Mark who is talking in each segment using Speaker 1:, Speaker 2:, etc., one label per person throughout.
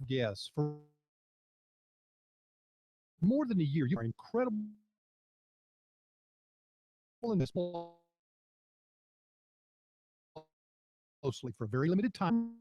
Speaker 1: guests for more than a year. You are incredible in this closely for a very limited time.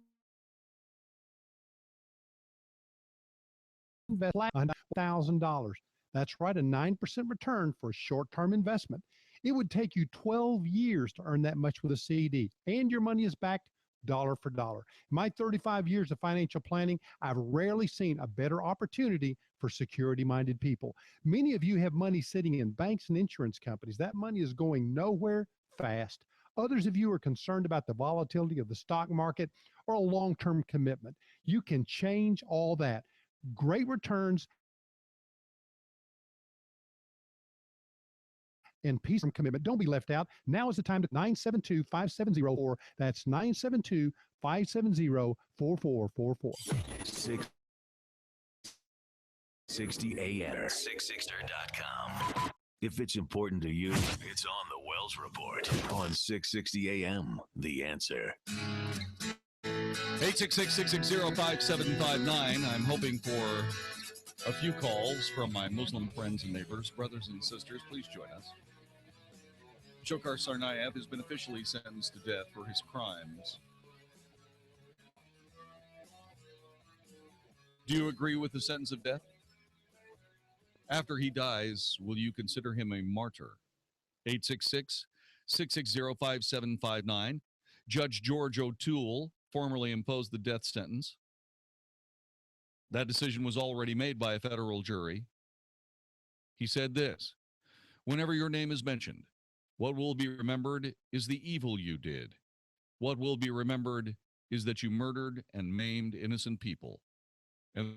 Speaker 1: Invest $1,000. That's right, a 9% return for a short-term investment. It would take you 12 years to earn that much with a CD, and your money is backed dollar for dollar. In my 35 years of financial planning, I've rarely seen a better opportunity for security-minded people. Many of you have money sitting in banks and insurance companies. That money is going nowhere fast. Others of you are concerned about the volatility of the stock market or a long-term commitment. You can change all that. Great returns and peace from commitment. Don't be left out. Now is the time to 972-5704. That's 972-570-4444.
Speaker 2: 660 AM. 660.com. If it's important to you, it's on the Wells Report on 660 AM. The Answer.
Speaker 3: 866-660-5759. I'm hoping for a few calls from my Muslim friends and neighbors, brothers and sisters. Please join us. Dzhokhar Tsarnaev has been officially sentenced to death for his crimes. Do you agree with the sentence of death? After he dies, will you consider him a martyr? 866-660-5759. Judge George O'Toole formerly imposed the death sentence. That decision was already made by a federal jury. He said this: whenever your name is mentioned, what will be remembered is the evil you did. What will be remembered is that you murdered and maimed innocent people. And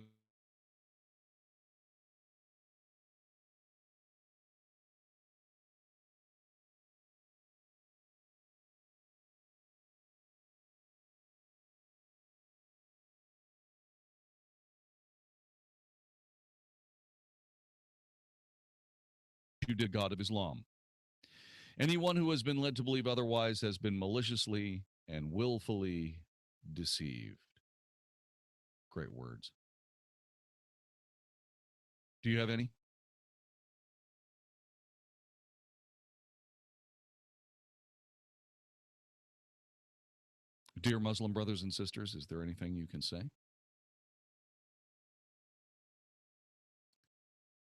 Speaker 3: you did, God of Islam. Anyone who has been led to believe otherwise has been maliciously and willfully deceived. Great words. Do you have any? Dear Muslim brothers and sisters, is there anything you can say?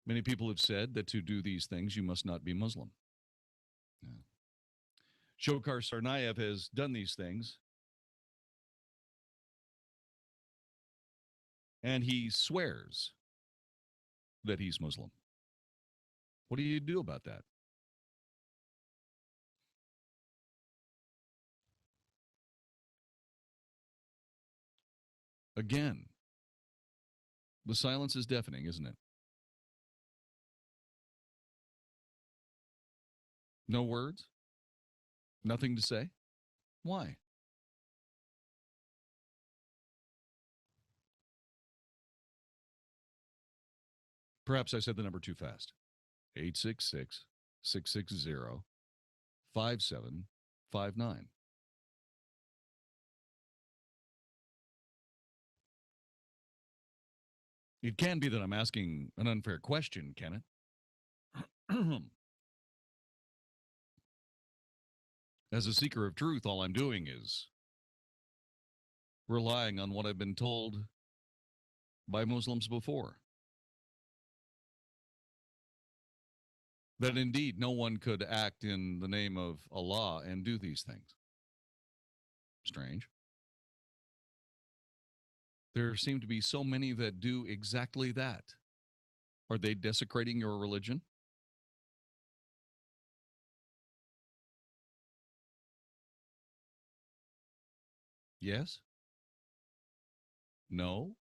Speaker 3: Many people have said that to do these things, you must not be Muslim. Yeah. Dzhokhar Tsarnaev has done these things, and he swears that he's Muslim. What do you do about that? Again, the silence is deafening, isn't it? No words? Nothing to say? Why? Perhaps I said the number too fast. 866-660-5759. It can be that I'm asking an unfair question, can it? As a seeker of truth, all I'm doing is relying on what I've been told by Muslims before. That indeed no one could act in the name of Allah and do these things. Strange. There seem to be so many that do exactly that. Are they desecrating your religion? Yes? No?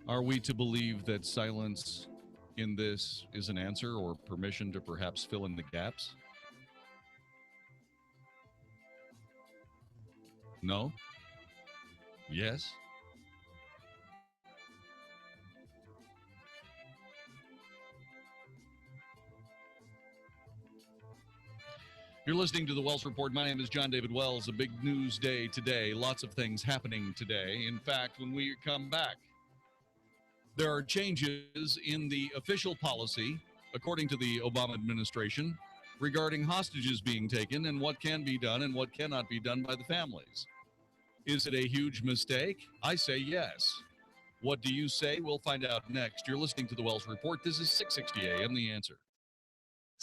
Speaker 3: Are we to believe that silence in this is an answer or permission to perhaps fill in the gaps? No? Yes? You're listening to the Wells Report. My name is Jon-David Wells. A big news day today. Lots of things happening today. In fact, when we come back, there are changes in the official policy, according to the Obama administration, regarding hostages being taken and what can be done and what cannot be done by the families. Is it a huge mistake? I say yes. What do you say? We'll find out next. You're listening to the Wells Report. This is 660 AM, The Answer.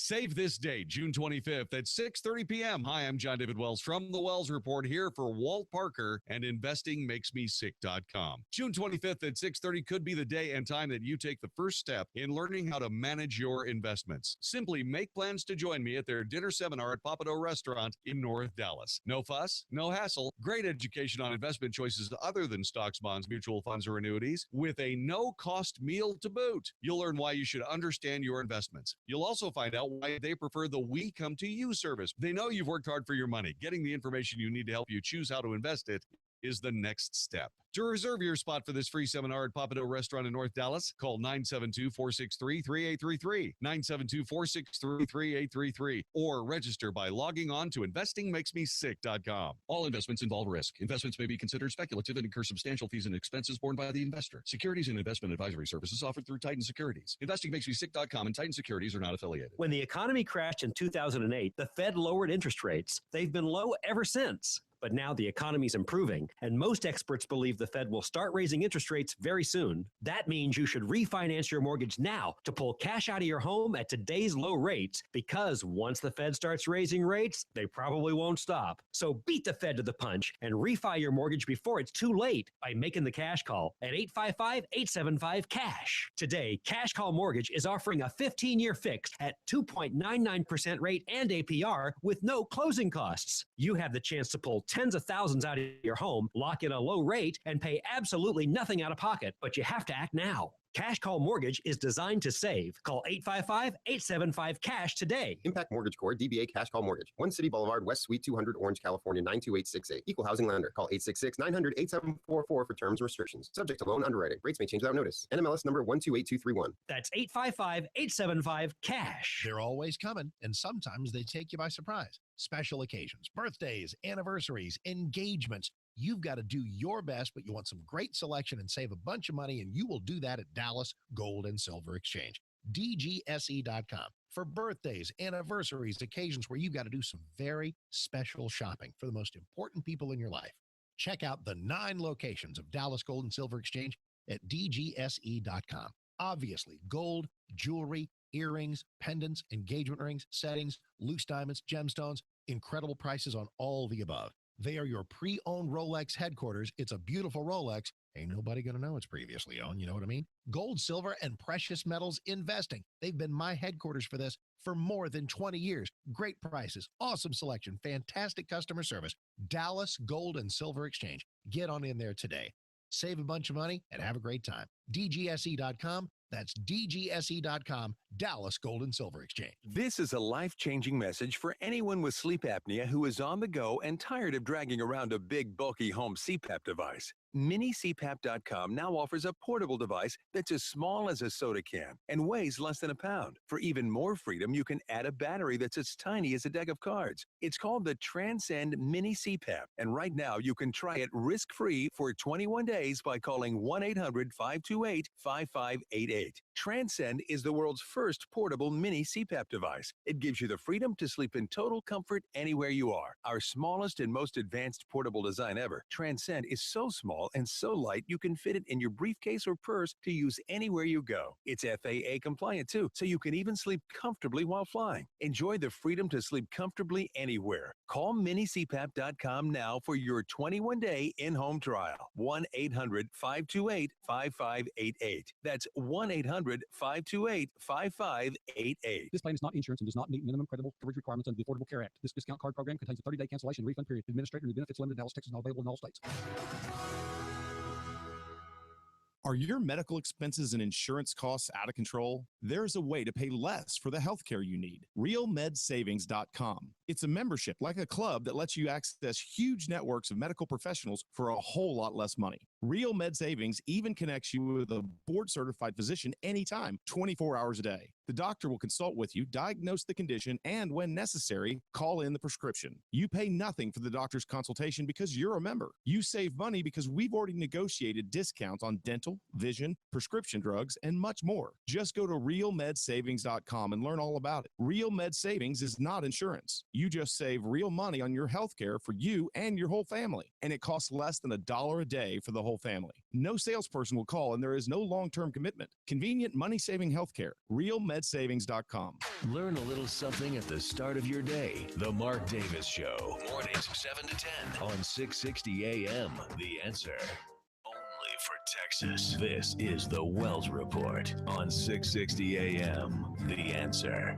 Speaker 3: Save this date, June 25th at 6:30 p.m. Hi, I'm Jon-David Wells from the Wells Report here for Walt Parker and InvestingMakesMeSick.com. June 25th at 6:30 could be the day and time that you take the first step in learning how to manage your investments. Simply make plans to join me at their dinner seminar at Papado Restaurant in North Dallas. No fuss, no hassle, great education on investment choices other than stocks, bonds, mutual funds, or annuities with a no-cost meal to boot. You'll learn why you should understand your investments. You'll also find out why they prefer the We Come to You service. They know you've worked hard for your money. Getting the information you need to help you choose how to invest it is the next step. To reserve your spot for this free seminar at Papado Restaurant in North Dallas, call 972-463-3833, 972-463-3833, or register by logging on to InvestingMakesMeSick.com. All investments involve risk. Investments may be considered speculative and incur substantial fees and expenses borne by the investor. Securities and investment advisory services offered through Titan Securities. InvestingMakesMeSick.com and Titan Securities are not affiliated.
Speaker 4: When the economy crashed in 2008, the Fed lowered interest rates. They've been low ever since. But now the economy's improving, and most experts believe the Fed will start raising interest rates very soon. That means you should refinance your mortgage now to pull cash out of your home at today's low rates, because once the Fed starts raising rates, they probably won't stop. So beat the Fed to the punch and refi your mortgage before it's too late by making the cash call at 855-875-CASH. Today, Cash Call Mortgage is offering a 15-year fixed at 2.99% rate and APR with no closing costs. You have the chance to pull tens of thousands out of your home, lock in a low rate, and pay absolutely nothing out of pocket, but you have to act now. Cash Call Mortgage is designed to save. Call 855-875-CASH today.
Speaker 5: Impact Mortgage Corp. DBA Cash Call Mortgage. 1 City Boulevard, West Suite 200, Orange, California 92868. Equal housing lender. Call 866-900-8744 for terms and restrictions. Subject to loan underwriting. Rates may change without notice. NMLS number 128231.
Speaker 4: That's 855-875-CASH.
Speaker 6: They're always coming, and sometimes they take you by surprise. Special occasions, birthdays, anniversaries, engagements. You've got to do your best, but you want some great selection and save a bunch of money, and you will do that at Dallas Gold and Silver Exchange. DGSE.com. For birthdays, anniversaries, occasions where you've got to do some very special shopping for the most important people in your life. Check out the 9 locations of Dallas Gold and Silver Exchange at DGSE.com. Obviously, gold, jewelry, earrings, pendants, engagement rings, settings, loose diamonds, gemstones, incredible prices on all the above. They are your pre-owned Rolex headquarters. It's a beautiful Rolex. Ain't nobody going to know it's previously owned. You know what I mean? Gold, silver, and precious metals investing. They've been my headquarters for this for more than 20 years. Great prices, awesome selection, fantastic customer service. Dallas Gold and Silver Exchange. Get on in there today. Save a bunch of money and have a great time. DGSE.com. That's DGSE.com, Dallas Gold and Silver Exchange.
Speaker 7: This is a life-changing message for anyone with sleep apnea who is on the go and tired of dragging around a big, bulky home CPAP device. MiniCPAP.com now offers a portable device that's as small as a soda can and weighs less than a pound. For even more freedom, you can add a battery that's as tiny as a deck of cards. It's called the Transcend Mini CPAP, and right now you can try it risk-free for 21 days by calling 1-800-528-5588. Transcend is the world's first portable mini CPAP device. It gives you the freedom to sleep in total comfort anywhere you are. Our smallest and most advanced portable design ever, Transcend is so small and so light you can fit it in your briefcase or purse to use anywhere you go. It's FAA compliant too, so you can even sleep comfortably while flying. Enjoy the freedom to sleep comfortably anywhere. Call minicpap.com now for your 21-day in-home trial. 1-800-528-5588. That's 1-800-528-5588.
Speaker 8: This plan is not insurance and does not meet minimum credible coverage requirements under the Affordable Care Act. This discount card program contains a 30-day cancellation refund period. Administrator and benefits limited, Dallas, Texas, not available in all states.
Speaker 9: Are your medical expenses and insurance costs out of control? There's a way to pay less for the healthcare you need. RealMedSavings.com. It's a membership like a club that lets you access huge networks of medical professionals for a whole lot less money. Real Med Savings even connects you with a board-certified physician anytime, 24 hours a day. The doctor will consult with you, diagnose the condition, and when necessary, call in the prescription. You pay nothing for the doctor's consultation because you're a member. You save money because we've already negotiated discounts on dental, vision, prescription drugs, and much more. Just go to realmedsavings.com and learn all about it. Real Med Savings is not insurance. You just save real money on your health care for you and your whole family, and it costs less than $1 a day for the whole family. No salesperson will call, and there is no long-term commitment. Convenient, money-saving health care. realmedsavings.com.
Speaker 2: Learn a little something at the start of your day. The Mark Davis Show. Mornings 7 to 10 on 660 AM. The Answer. Only for Texas. This is the Wells Report on 660 AM. The Answer.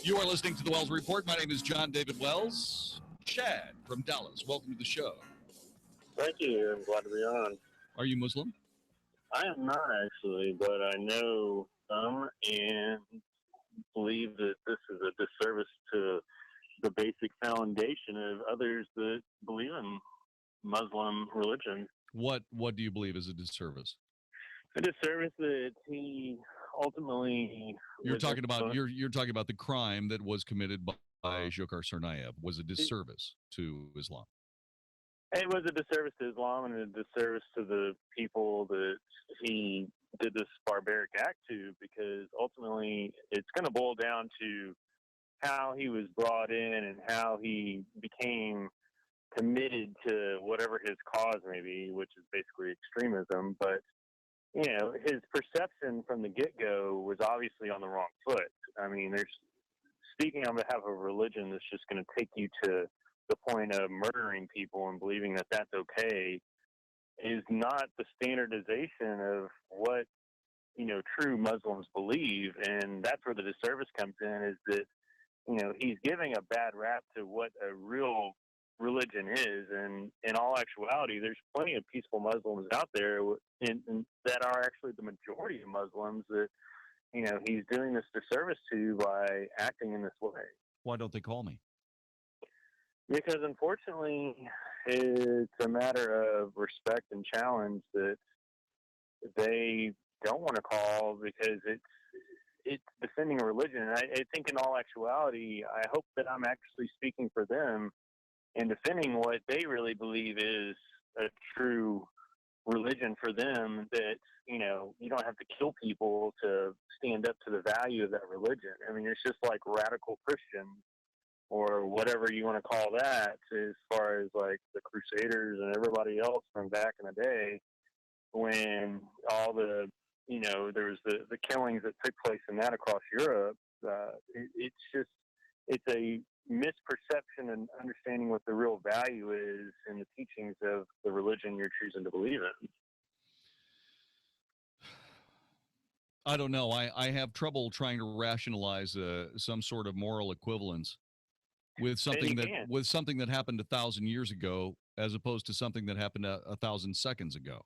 Speaker 3: You are listening to the Wells Report. My name is Jon-David Wells. Chad from Dallas, welcome to the show.
Speaker 10: Thank you. I'm glad to be on.
Speaker 3: Are you Muslim?
Speaker 10: I am not actually, but I know some and believe that this is a disservice to the basic foundation of others that believe in Muslim religion.
Speaker 3: What do you believe is a disservice?
Speaker 10: A disservice that he ultimately
Speaker 3: you're talking about the crime that was committed by Dzhokhar Tsarnaev was a disservice to Islam.
Speaker 10: It was a disservice to Islam and a disservice to the people that he did this barbaric act to, because ultimately it's going to boil down to how he was brought in and how he became committed to whatever his cause may be, which is basically extremism. But, you know, his perception from the get-go was obviously on the wrong foot. I mean, speaking on behalf of religion that's just going to take you to the point of murdering people and believing that that's okay is not the standardization of what, you know, true Muslims believe. And that's where the disservice comes in, is that, you know, he's giving a bad rap to what a real religion is. And in all actuality, there's plenty of peaceful Muslims out there and that are actually the majority of Muslims that, you know, he's doing this disservice to by acting in this way.
Speaker 3: Why don't they call me?
Speaker 10: Because unfortunately, it's a matter of respect and challenge that they don't want to call, because it's defending a religion. And I think in all actuality, I hope that I'm actually speaking for them and defending what they really believe is a true religion for them, that, you know, you don't have to kill people to stand up to the value of that religion. I mean, it's just like radical Christians, or whatever you want to call that, as far as like the Crusaders and everybody else from back in the day, when all the, you know, there was the killings that took place in that across Europe. It's a misperception and understanding what the real value is in the teachings of the religion you're choosing to believe in.
Speaker 3: I don't know. I have trouble trying to rationalize some sort of moral equivalence with something that happened 1,000 years ago, as opposed to something that happened 1,000 seconds ago.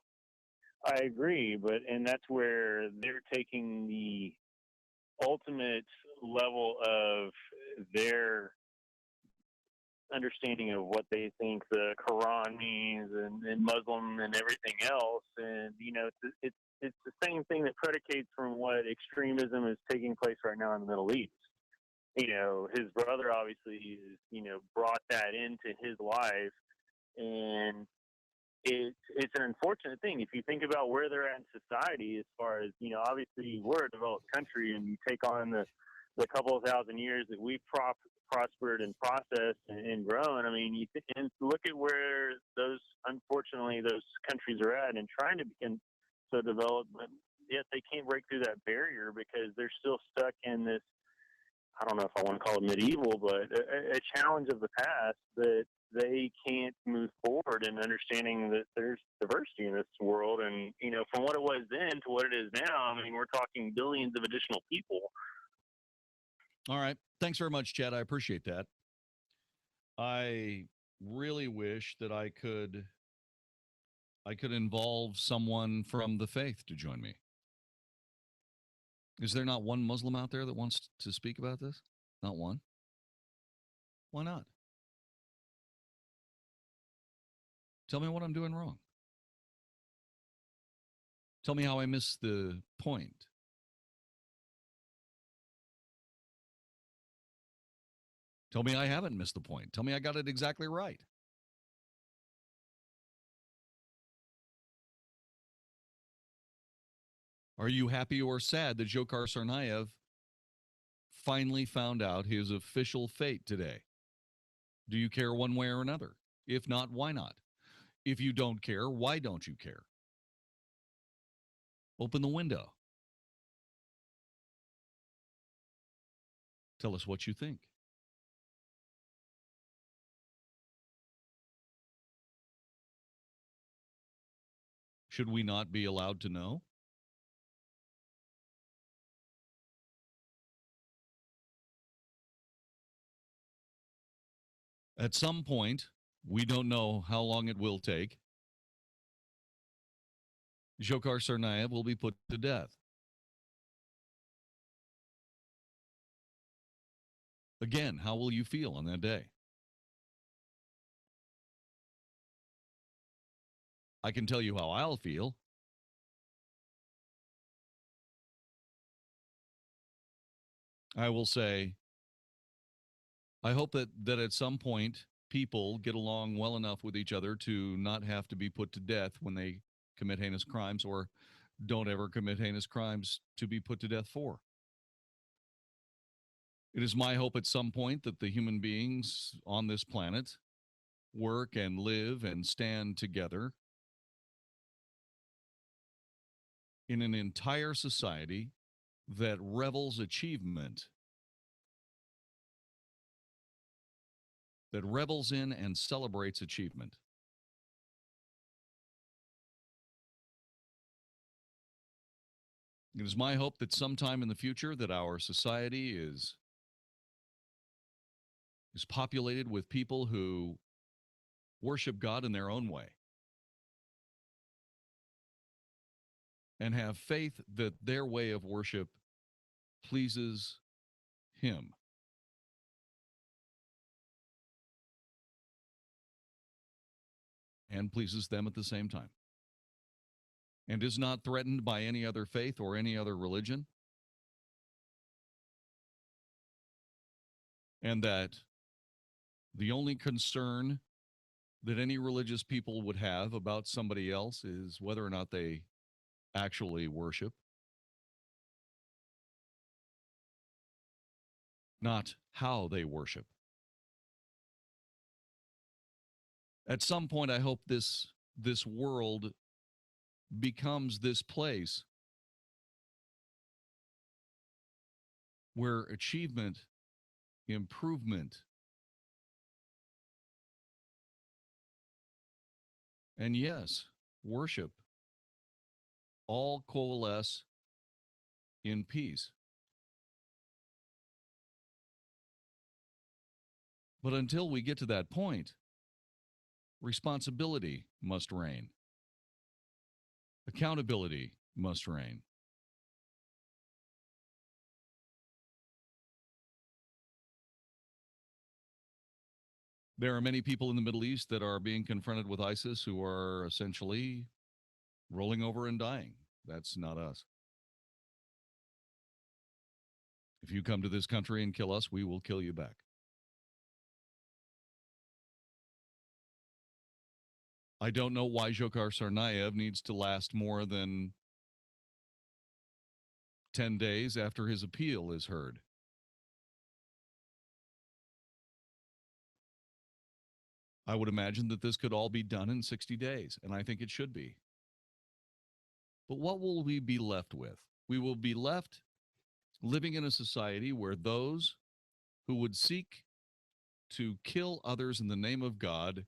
Speaker 10: I agree, and that's where they're taking the ultimate level of their understanding of what they think the Quran means and Muslim and everything else. And, you know, it's the same thing that predicates from what extremism is taking place right now in the Middle East. You know, his brother obviously is, you know, brought that into his life, and it's an unfortunate thing if you think about where they're at in society, as far as, you know, obviously we're a developed country, and you take on the couple of thousand years that we've prospered and processed and grown. I mean, and look at where those countries are at and trying to begin so developed, but yet they can't break through that barrier because they're still stuck in this, I don't know if I want to call it medieval, but a challenge of the past that they can't move forward in understanding that there's diversity in this world. And, you know, from what it was then to what it is now, I mean, we're talking billions of additional people.
Speaker 3: All right. Thanks very much, Chad. I appreciate that. I really wish that I could involve someone from the faith to join me. Is there not one Muslim out there that wants to speak about this? Not one? Why not? Tell me what I'm doing wrong. Tell me how I missed the point. Tell me I haven't missed the point. Tell me I got it exactly right. Are you happy or sad that Dzhokhar Tsarnaev finally found out his official fate today? Do you care one way or another? If not, why not? If you don't care, why don't you care? Open the window. Tell us what you think. Should we not be allowed to know? At some point, we don't know how long it will take, Dzhokhar Tsarnaev will be put to death. Again, how will you feel on that day? I can tell you how I'll feel. I will say, I hope that at some point people get along well enough with each other to not have to be put to death when they commit heinous crimes, or don't ever commit heinous crimes to be put to death for. It is my hope at some point that the human beings on this planet work and live and stand together in an entire society that revels achievement, that revels in and celebrates achievement. It is my hope that sometime in the future that our society is populated with people who worship God in their own way and have faith that their way of worship pleases Him. And pleases them at the same time, and is not threatened by any other faith or any other religion, and that the only concern that any religious people would have about somebody else is whether or not they actually worship, not how they worship. At some point, I hope this world becomes this place where achievement, improvement, and yes, worship all coalesce in peace. But until we get to that point, responsibility must reign. Accountability must reign. There are many people in the Middle East that are being confronted with ISIS who are essentially rolling over and dying. That's not us. If you come to this country and kill us, we will kill you back. I don't know why Dzhokhar Tsarnaev needs to last more than 10 days after his appeal is heard. I would imagine that this could all be done in 60 days, and I think it should be. But what will we be left with? We will be left living in a society where those who would seek to kill others in the name of God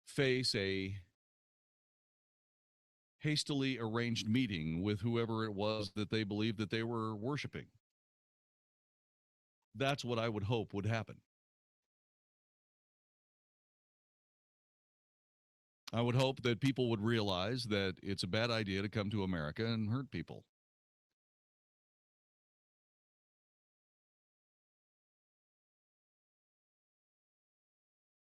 Speaker 3: face a hastily arranged meeting with whoever it was that they believed that they were worshiping. That's what I would hope would happen. I would hope that people would realize that it's a bad idea to come to America and hurt people.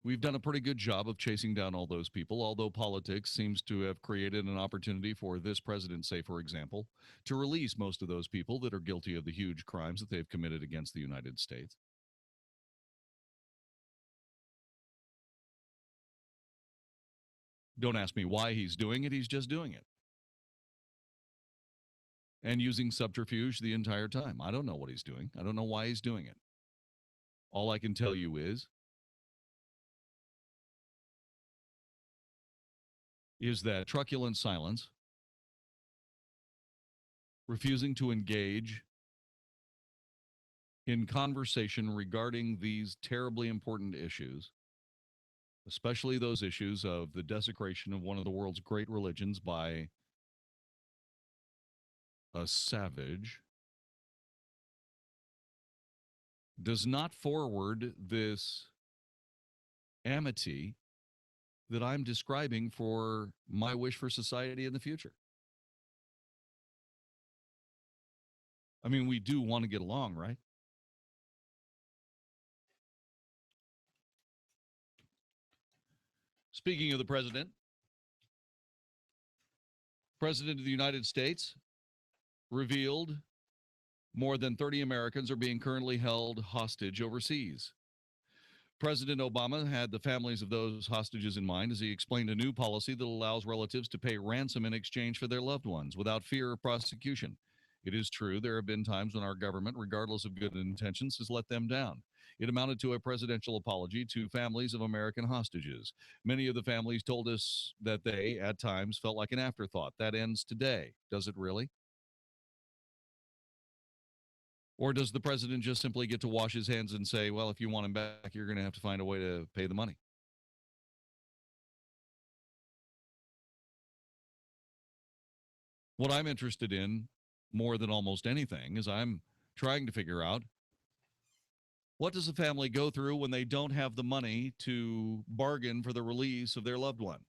Speaker 3: We've done a pretty good job of chasing down all those people, although politics seems to have created an opportunity for this president, say, for example, to release most of those people that are guilty of the huge crimes that they've committed against the United States. Don't ask me why he's doing it. He's just doing it. And using subterfuge the entire time. I don't know what he's doing. I don't know why he's doing it. All I can tell you is that truculent silence, refusing to engage in conversation regarding these terribly important issues, especially those issues of the desecration of one of the world's great religions by a savage, does not forward this amity that I'm describing for my wish for society in the future. I mean, we do want to get along, right? Speaking of the President of the United States revealed more than 30 Americans are being currently held hostage overseas. President Obama had the families of those hostages in mind as he explained a new policy that allows relatives to pay ransom in exchange for their loved ones without fear of prosecution. It is true there have been times when our government, regardless of good intentions, has let them down. It amounted to a presidential apology to families of American hostages. Many of the families told us that they, at times, felt like an afterthought. That ends today. Does it really? Or does the president just simply get to wash his hands and say, well, if you want him back, you're going to have to find a way to pay the money? What I'm interested in more than almost anything is I'm trying to figure out, what does a family go through when they don't have the money to bargain for the release of their loved one?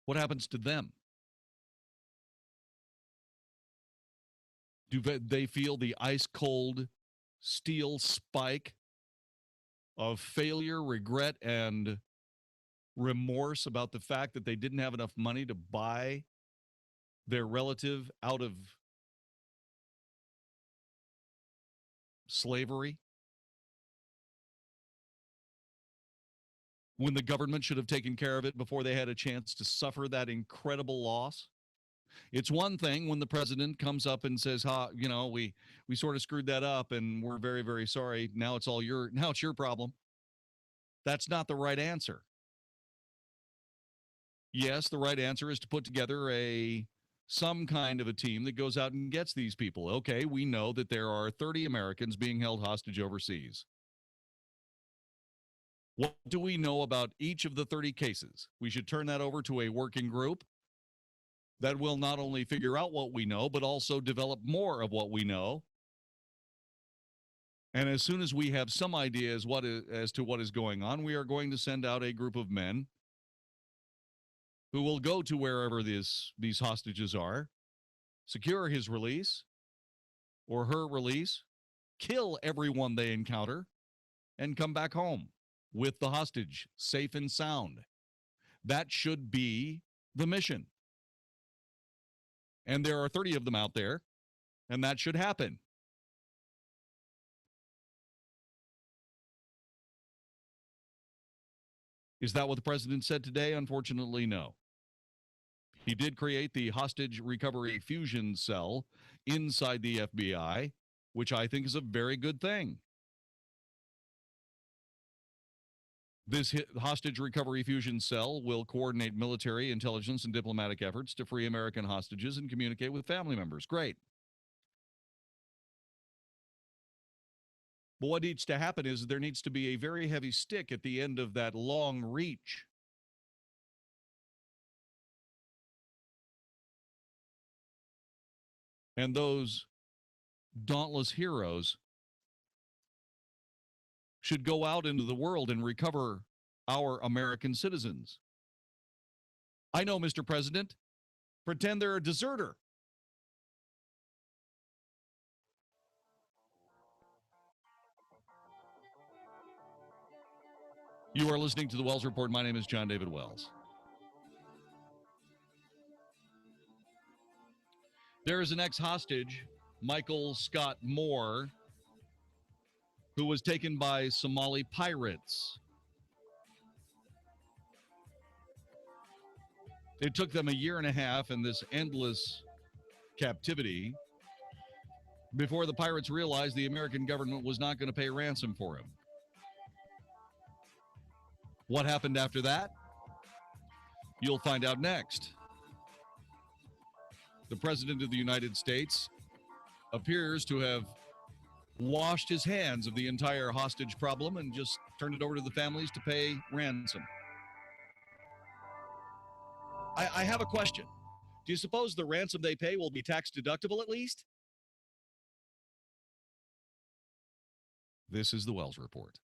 Speaker 3: What happens to them? Do they feel the ice-cold steel spike of failure, regret, and remorse about the fact that they didn't have enough money to buy their relative out of slavery? When the government should have taken care of it before they had a chance to suffer that incredible loss? It's one thing when the president comes up and says, we sort of screwed that up and we're very, very sorry. Now it's your problem. That's not the right answer. Yes, the right answer is to put together some kind of a team that goes out and gets these people. Okay, we know that there are 30 Americans being held hostage overseas. What do we know about each of the 30 cases? We should turn that over to a working group that will not only figure out what we know, but also develop more of what we know. And as soon as we have some idea as to what is going on, we are going to send out a group of men who will go to wherever these hostages are, secure his release or her release, kill everyone they encounter, and come back home with the hostage safe and sound. That should be the mission. And there are 30 of them out there, and that should happen. Is that what the president said today? Unfortunately, no. He did create the Hostage Recovery Fusion Cell inside the FBI, which I think is a very good thing. This Hostage Recovery Fusion Cell will coordinate military, intelligence, and diplomatic efforts to free American hostages and communicate with family members. Great. But what needs to happen is there needs to be a very heavy stick at the end of that long reach. And those dauntless heroes should go out into the world and recover our American citizens. I know, Mr. President. Pretend they're a deserter. You are listening to the Wells Report. My name is Jon-David Wells. There is an ex-hostage, Michael Scott Moore, who was taken by Somali pirates. It took them a year and a half in this endless captivity before the pirates realized the American government was not going to pay ransom for him. What happened after that? You'll find out next. The President of the United States appears to have washed his hands of the entire hostage problem and just turned it over to the families to pay ransom. I have a question. Do you suppose the ransom they pay will be tax deductible at least? This is the Wells Report.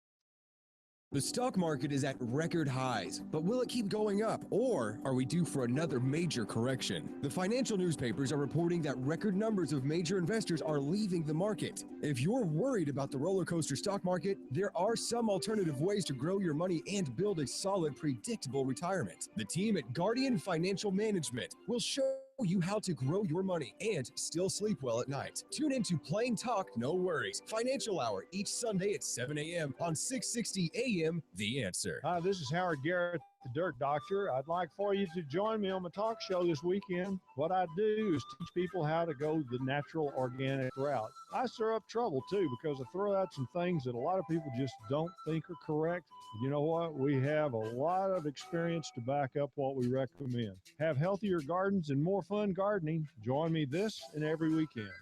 Speaker 11: The stock market is at record highs, but will it keep going up, or are we due for another major correction? The financial newspapers are reporting that record numbers of major investors are leaving the market. If you're worried about the roller coaster stock market, there are some alternative ways to grow your money and build a solid, predictable retirement. The team at Guardian Financial Management will show you how to grow your money and still sleep well at night. Tune into Plain Talk, No Worries, Financial Hour each Sunday at 7 a.m. on 660 a.m. The Answer.
Speaker 12: Hi, this is Howard Garrett, the Dirt Doctor. I'd like for you to join me on my talk show this weekend. What I do is teach people how to go the natural, organic route. I stir up trouble, too, because I throw out some things that a lot of people just don't think are correct. You know what? We have a lot of experience to back up what we recommend. Have healthier gardens and more fun gardening. Join me this and every weekend.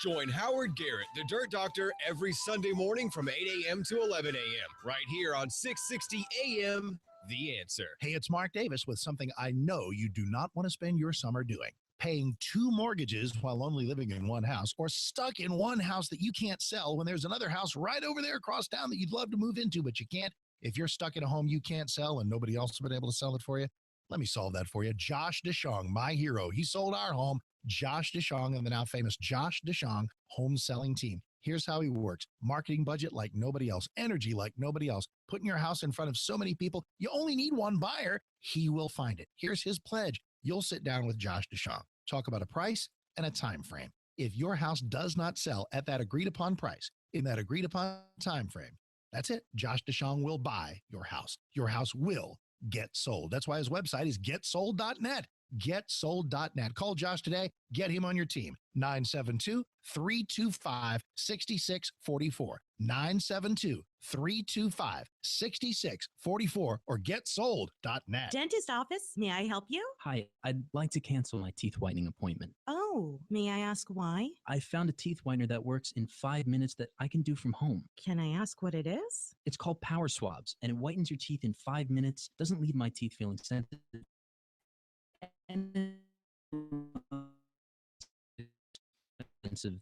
Speaker 11: Join Howard Garrett, the Dirt Doctor, every Sunday morning from 8 a.m. to 11 a.m. right here on 660 a.m. The Answer.
Speaker 6: Hey, it's Mark Davis with something I know you do not want to spend your summer doing. Paying 2 mortgages while only living in one house, or stuck in one house that you can't sell when there's another house right over there across town that you'd love to move into, but you can't. If you're stuck in a home you can't sell and nobody else has been able to sell it for you, let me solve that for you. Josh DeShong, my hero. He sold our home. Josh DeShong and the now famous Josh DeShong home selling team. Here's how he works. Marketing budget like nobody else. Energy like nobody else. Putting your house in front of so many people. You only need one buyer. He will find it. Here's his pledge. You'll sit down with Josh DeShong. Talk about a price and a time frame. If your house does not sell at that agreed upon price, in that agreed upon time frame, that's it. Josh DeShong will buy your house. Your house will get sold. That's why his website is getsold.net. Getsold.net. Call Josh today. Get him on your team. 972-325-6644. 972-325-6644 or getsold.net.
Speaker 13: Dentist office, may I help you?
Speaker 14: Hi, I'd like to cancel my teeth whitening appointment.
Speaker 13: Oh, may I ask why?
Speaker 14: I found a teeth whitener that works in 5 minutes that I can do from home.
Speaker 13: Can I ask what it is?
Speaker 14: It's called Power Swabs, and it whitens your teeth in 5 minutes, doesn't leave my teeth feeling sensitive. And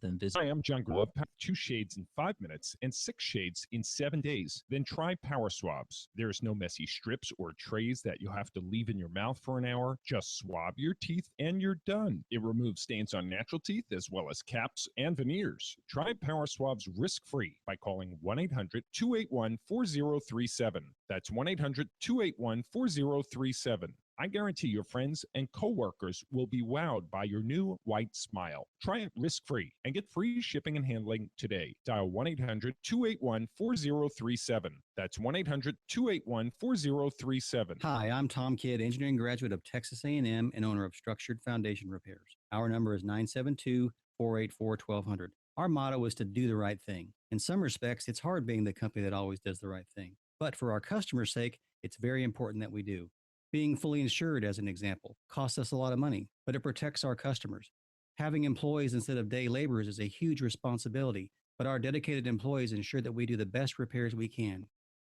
Speaker 14: than visit.
Speaker 15: Hi, I'm John Grove. 2 shades in 5 minutes and 6 shades in 7 days. Then try Power Swabs. There's no messy strips or trays that you'll have to leave in your mouth for an hour. Just swab your teeth and you're done. It removes stains on natural teeth as well as caps and veneers. Try Power Swabs risk-free by calling 1-800-281-4037. That's 1-800-281-4037. I guarantee your friends and coworkers will be wowed by your new white smile. Try it risk-free and get free shipping and handling today. Dial 1-800-281-4037. That's 1-800-281-4037.
Speaker 16: Hi, I'm Tom Kidd, engineering graduate of Texas A&M and owner of Structured Foundation Repairs. Our number is 972-484-1200. Our motto is to do the right thing. In some respects, it's hard being the company that always does the right thing. But for our customers' sake, it's very important that we do. Being fully insured, as an example, costs us a lot of money, but it protects our customers. Having employees instead of day laborers is a huge responsibility, but our dedicated employees ensure that we do the best repairs we can.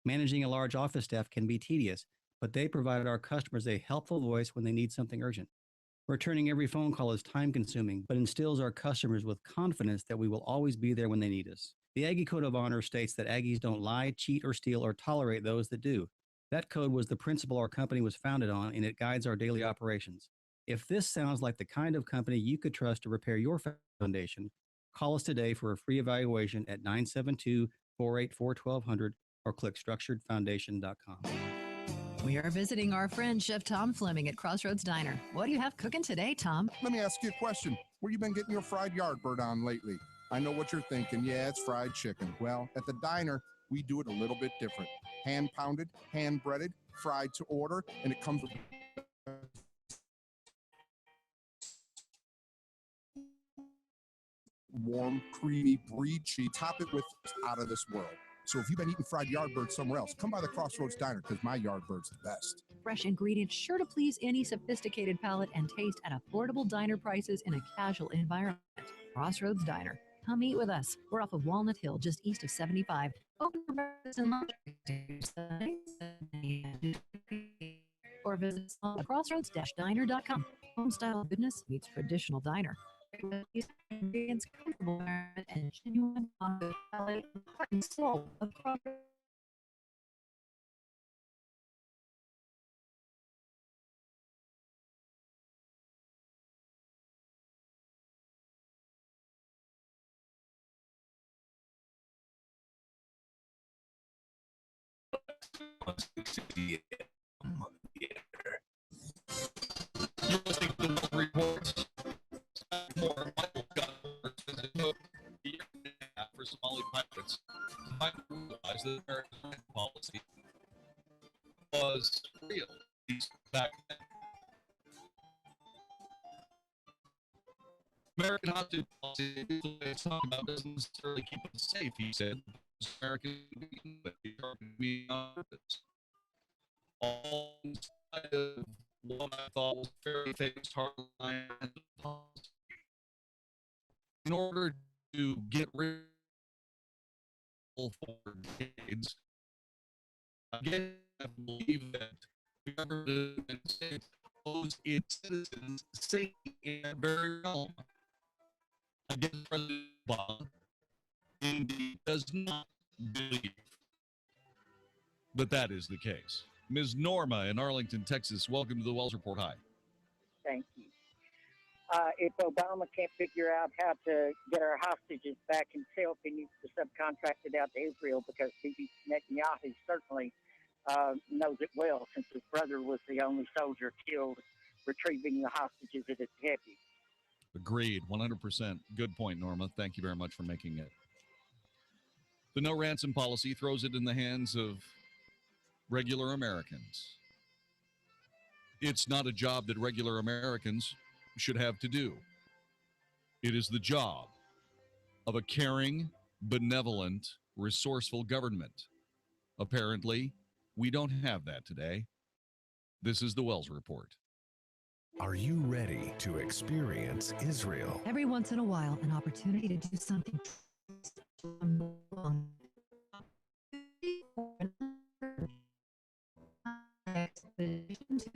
Speaker 16: Managing a large office staff can be tedious, but they provide our customers a helpful voice when they need something urgent. Returning every phone call is time-consuming, but instills our customers with confidence that we will always be there when they need us. The Aggie Code of Honor states that Aggies don't lie, cheat, or steal, or tolerate those that do. That code was the principle our company was founded on, and it guides our daily operations. If this sounds like the kind of company you could trust to repair your foundation, call us today for a free evaluation at 972-484-1200 or click structuredfoundation.com.
Speaker 17: We are visiting our friend Chef Tom Fleming at Crossroads Diner. What do you have cooking today, Tom?
Speaker 18: Let me ask you a question. Where you been getting your fried yardbird on lately? I know what you're thinking. Yeah, it's fried chicken. Well, at the diner, we do it a little bit different. Hand pounded, hand breaded, fried to order, and it comes with warm, creamy brie cheese. Top it with out of this world. So if you've been eating fried yardbird somewhere else, come by the Crossroads Diner because my yardbird's the best.
Speaker 17: Fresh ingredients sure to please any sophisticated palate and taste at affordable diner prices in a casual environment. Crossroads Diner. Come eat with us. We're off of Walnut Hill, just east of 75. Open for breakfast and lunch. Or visit us at crossroads-diner.com. Homestyle goodness meets traditional diner. Ingredients, comfortable environment, and genuine hospitality, heart and soul of Crossroads.
Speaker 3: You're listening to the Wealth Report. More Michael Scott it took a year and a half for Somali pilots to finally realize that American foreign policy was real back then. American hostage policy it's talking about doesn't necessarily keep us safe, he said. American on purpose. All inside of what I thought was a very famous hardline policy. In order to get rid of for decades, again, I believe that the government of the United States owes its citizens safety in that very realm. Against President Obama, and he does not believe that that is the case. Ms. Norma in Arlington, Texas, welcome to the Wells Report. Hi.
Speaker 19: Thank you. If Obama can't figure out how to get our hostages back himself, he needs to subcontract it out to Israel because Bibi Netanyahu certainly knows it well since his brother was the only soldier killed retrieving the hostages at Edgehead.
Speaker 3: Agreed, 100%. Good point, Norma. Thank you very much for making it. The no ransom policy throws it in the hands of regular Americans. It's not a job that regular Americans should have to do. It is the job of a caring, benevolent, resourceful government. Apparently, we don't have that today. This is the Wells Report.
Speaker 2: Are you ready to experience Israel?
Speaker 17: Every once in a while, an opportunity to do something expedition to